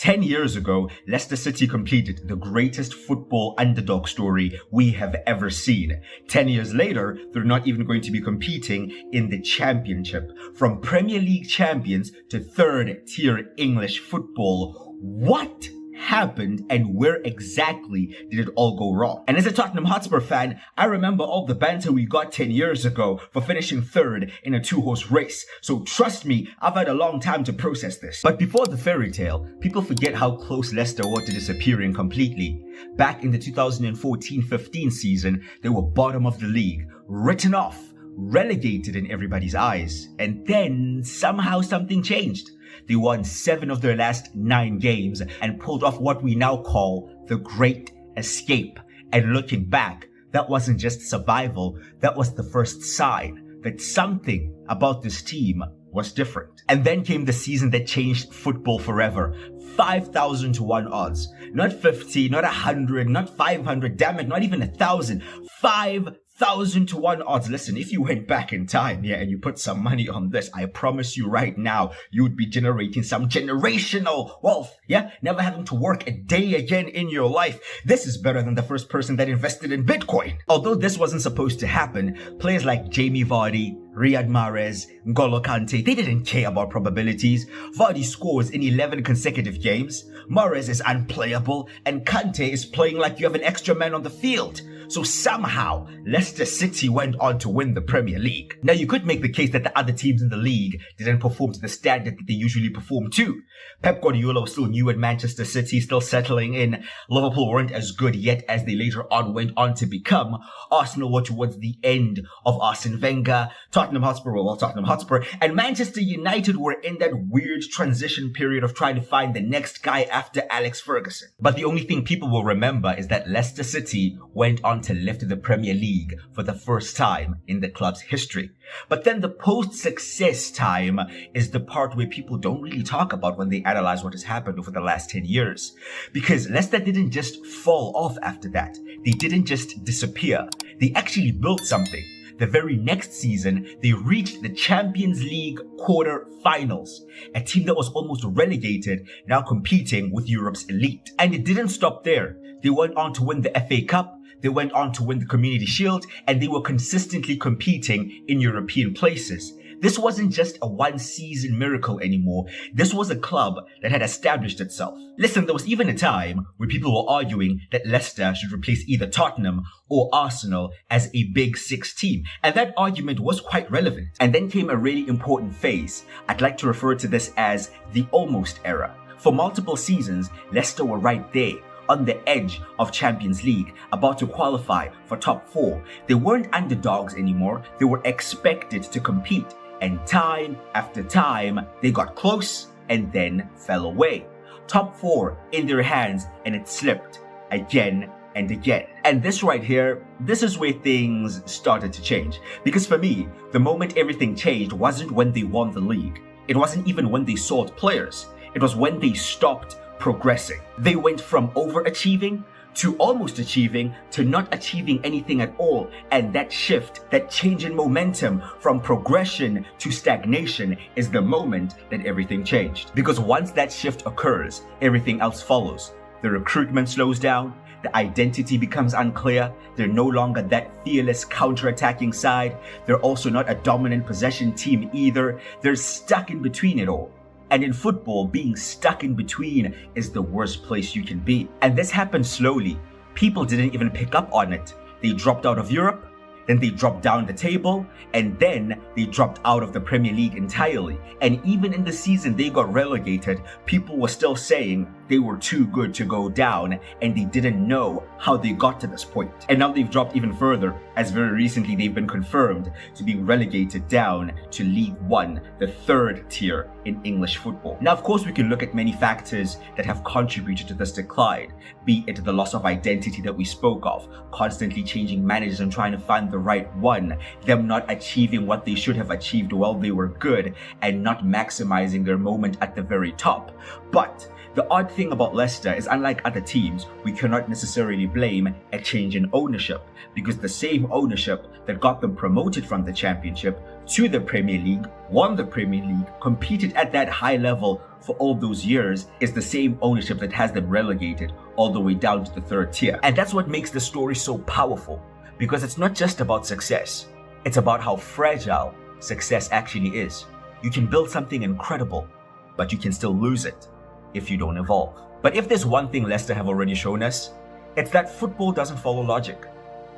10 years ago, Leicester City completed the greatest football underdog story we have ever seen. 10 years later, they're not even going to be competing in the Championship. From Premier League champions to third-tier English football. What happened and where exactly did it all go wrong? And as a Tottenham Hotspur fan, I remember all the banter we got 10 years ago for finishing third in a two-horse race. So trust me, I've had a long time to process this. But before the fairy tale, people forget how close Leicester were to disappearing completely. Back in the 2014-15 season, they were bottom of the league, written off, relegated in everybody's eyes. And then somehow something changed. They won 7 of their last 9 games and pulled off what we now call the Great Escape. And looking back, that wasn't just survival, that was the first sign that something about this team was different. And then came the season that changed football forever. 5,000 to 1 odds. Not 50, not 100, not 500, damn it, not even 1,000. 5,000 to 1 odds. Listen, if you went back in time, and you put some money on this, I promise you right now, you would be generating some generational wealth, never having to work a day again in your life. This is better than the first person that invested in Bitcoin. Although this wasn't supposed to happen, players like Jamie Vardy, Riyad Mahrez, N'Golo Kante, they didn't care about probabilities. Vardy scores in 11 consecutive games, Mahrez is unplayable, and Kante is playing like you have an extra man on the field. So somehow, Leicester City went on to win the Premier League. Now you could make the case that the other teams in the league didn't perform to the standard that they usually perform to. Pep Guardiola was still new at Manchester City, still settling in. Liverpool weren't as good yet as they later on went on to become. Arsenal were towards the end of Arsene Wenger. Tottenham Hotspur, and Manchester United were in that weird transition period of trying to find the next guy after Alex Ferguson. But the only thing people will remember is that Leicester City went on to lift the Premier League for the first time in the club's history. But then the post-success time is the part where people don't really talk about when they analyze what has happened over the last 10 years. Because Leicester didn't just fall off after that. They didn't just disappear. They actually built something. The very next season, they reached the Champions League quarter-finals, a team that was almost relegated, now competing with Europe's elite. And it didn't stop there. They went on to win the FA Cup, they went on to win the Community Shield, and they were consistently competing in European places. This wasn't just a one-season miracle anymore. This was a club that had established itself. Listen, there was even a time where people were arguing that Leicester should replace either Tottenham or Arsenal as a Big Six team. And that argument was quite relevant. And then came a really important phase. I'd like to refer to this as the almost era. For multiple seasons, Leicester were right there, on the edge of Champions League, about to qualify for top 4. They weren't underdogs anymore. They were expected to compete. And time after time, they got close and then fell away. Top 4 in their hands, and it slipped again and again. And this right here, this is where things started to change. Because for me, the moment everything changed wasn't when they won the league. It wasn't even when they sold players. It was when they stopped progressing. They went from overachieving to almost achieving to not achieving anything at all. And that shift, that change in momentum from progression to stagnation is the moment that everything changed. Because once that shift occurs, everything else follows. The recruitment slows down, the identity becomes unclear, they're no longer that fearless counter-attacking side, they're also not a dominant possession team either, they're stuck in between it all. And in football, being stuck in between is the worst place you can be. And this happened slowly. People didn't even pick up on it. They dropped out of Europe, then they dropped down the table, and then they dropped out of the Premier League entirely. And even in the season they got relegated, people were still saying they were too good to go down, and they didn't know how they got to this point. And now they've dropped even further, as very recently they've been confirmed to being relegated down to League One, the 3rd tier in English football. Now, of course, we can look at many factors that have contributed to this decline, be it the loss of identity that we spoke of, constantly changing managers and trying to find the right one, them not achieving what they should have achieved while they were good, and not maximizing their moment at the very top. But The odd thing about Leicester is, unlike other teams, we cannot necessarily blame a change in ownership, because the same ownership that got them promoted from the Championship to the Premier League, won the Premier League, competed at that high level for all those years, is the same ownership that has them relegated all the way down to the third tier. And that's what makes the story so powerful, because it's not just about success, it's about how fragile success actually is. You can build something incredible, but you can still lose it if you don't evolve. But if there's one thing Leicester have already shown us, it's that football doesn't follow logic,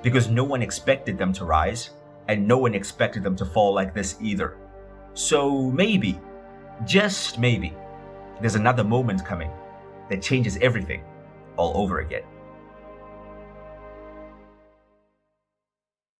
because no one expected them to rise, and no one expected them to fall like this either. So maybe, just maybe, there's another moment coming that changes everything all over again.